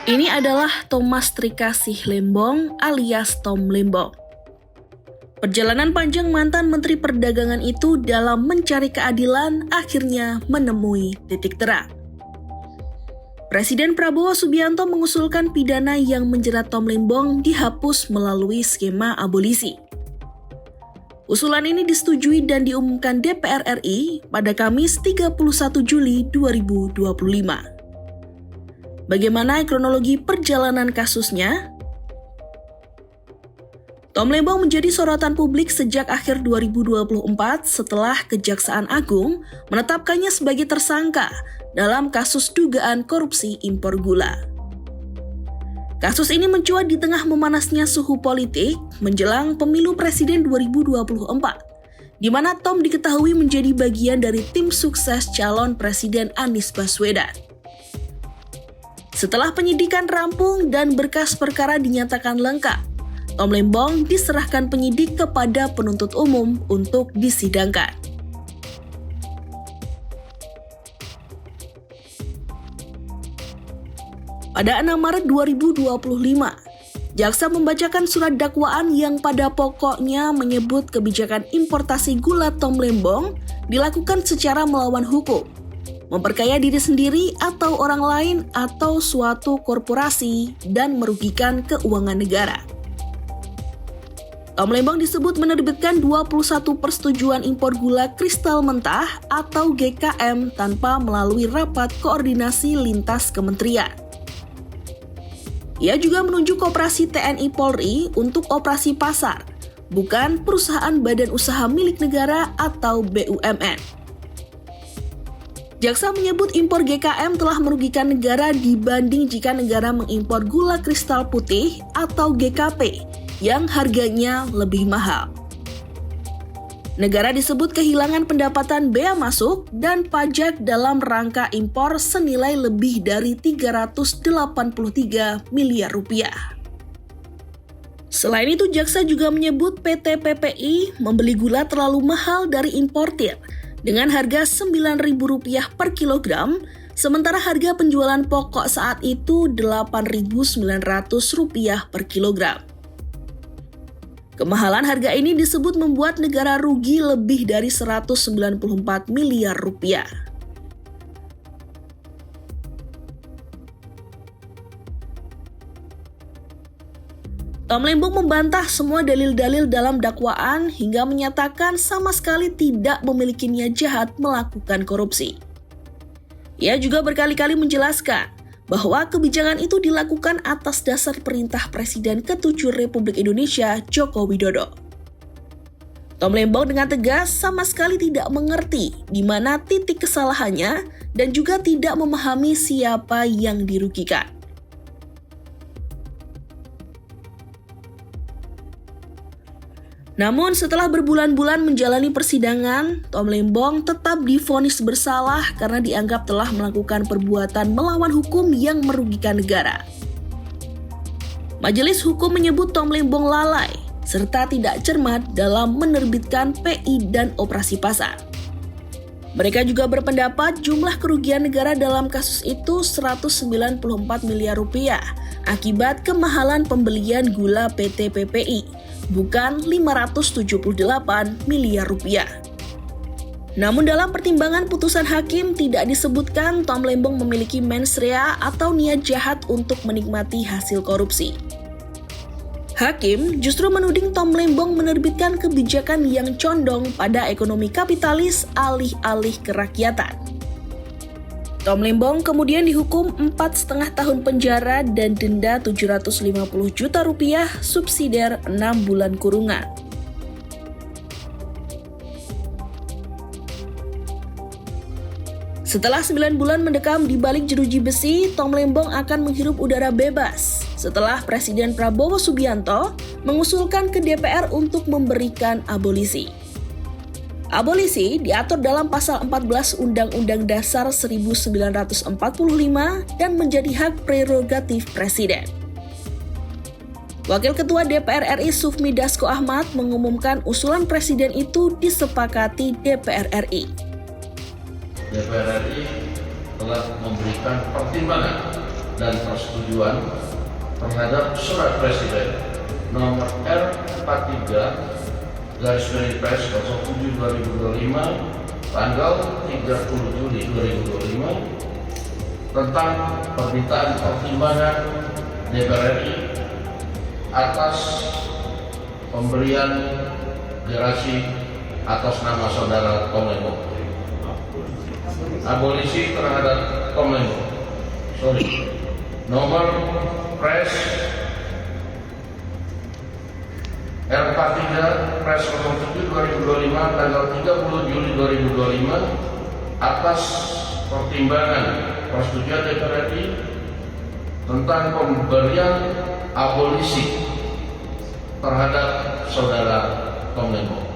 Ini adalah Thomas Trikasih Lembong alias Tom Lembong. Perjalanan panjang mantan Menteri Perdagangan itu dalam mencari keadilan akhirnya menemui titik terang. Presiden Prabowo Subianto mengusulkan pidana yang menjerat Tom Lembong dihapus melalui skema abolisi. Usulan ini disetujui dan diumumkan DPR RI pada Kamis 31 Juli 2025. Bagaimana kronologi perjalanan kasusnya? Tom Lembong menjadi sorotan publik sejak akhir 2024 setelah Kejaksaan Agung menetapkannya sebagai tersangka dalam kasus dugaan korupsi impor gula. Kasus ini mencuat di tengah memanasnya suhu politik menjelang pemilu presiden 2024, di mana Tom diketahui menjadi bagian dari tim sukses calon Presiden Anies Baswedan. Setelah penyidikan rampung dan berkas perkara dinyatakan lengkap, Tom Lembong diserahkan penyidik kepada penuntut umum untuk disidangkan. Pada 6 Maret 2025, jaksa membacakan surat dakwaan yang pada pokoknya menyebut kebijakan importasi gula Tom Lembong dilakukan secara melawan hukum, memperkaya diri sendiri atau orang lain atau suatu korporasi, dan merugikan keuangan negara. Tom Lembong disebut menerbitkan 21 persetujuan impor gula kristal mentah atau GKM tanpa melalui rapat koordinasi lintas kementerian. Ia juga menunjuk Koperasi TNI Polri untuk operasi pasar, bukan perusahaan badan usaha milik negara atau BUMN. Jaksa menyebut impor GKM telah merugikan negara dibanding jika negara mengimpor gula kristal putih atau GKP yang harganya lebih mahal. Negara disebut kehilangan pendapatan bea masuk dan pajak dalam rangka impor senilai lebih dari 383 miliar rupiah. Selain itu, jaksa juga menyebut PT PPI membeli gula terlalu mahal dari importir dengan harga Rp9.000 per kilogram, sementara harga penjualan pokok saat itu Rp8.900 per kilogram. Kemahalan harga ini disebut membuat negara rugi lebih dari Rp194 miliar. Tom Lembong membantah semua dalil-dalil dalam dakwaan hingga menyatakan sama sekali tidak memiliki niat jahat melakukan korupsi. Ia juga berkali-kali menjelaskan bahwa kebijakan itu dilakukan atas dasar perintah Presiden ke-7 Republik Indonesia, Joko Widodo. Tom Lembong dengan tegas sama sekali tidak mengerti di mana titik kesalahannya dan juga tidak memahami siapa yang dirugikan. Namun setelah berbulan-bulan menjalani persidangan, Tom Lembong tetap divonis bersalah karena dianggap telah melakukan perbuatan melawan hukum yang merugikan negara. Majelis Hukum menyebut Tom Lembong lalai serta tidak cermat dalam menerbitkan PI dan operasi pasar. Mereka juga berpendapat jumlah kerugian negara dalam kasus itu Rp194 miliar akibat kemahalan pembelian gula PT PPI, bukan Rp578 miliar. Namun dalam pertimbangan putusan hakim tidak disebutkan Tom Lembong memiliki mens rea atau niat jahat untuk menikmati hasil korupsi. Hakim justru menuding Tom Lembong menerbitkan kebijakan yang condong pada ekonomi kapitalis alih-alih kerakyatan. Tom Lembong kemudian dihukum 4,5 tahun penjara dan denda Rp750 juta subsidiar 6 bulan kurungan. Setelah 9 bulan mendekam di balik jeruji besi, Tom Lembong akan menghirup udara bebas setelah Presiden Prabowo Subianto mengusulkan ke DPR untuk memberikan abolisi. Abolisi diatur dalam pasal 14 Undang-Undang Dasar 1945 dan menjadi hak prerogatif Presiden. Wakil Ketua DPR RI Sufmi Dasko Ahmad mengumumkan usulan Presiden itu disepakati DPR RI. DPR RI telah memberikan pertimbangan dan persetujuan terhadap Surat Presiden nomor R43/07/2025 tanggal 30 Juli 2025 tentang permintaan pertimbangan DPR RI atas pemberian gerasi atas nama saudara Tom Lembong. Abolisi terhadap Tom Lembong. Nomor Pres R43/07/2025 tanggal 30 Juli 2025 atas pertimbangan persetujuan DPR RI tentang pemberian abolisi terhadap saudara Tom Lembong.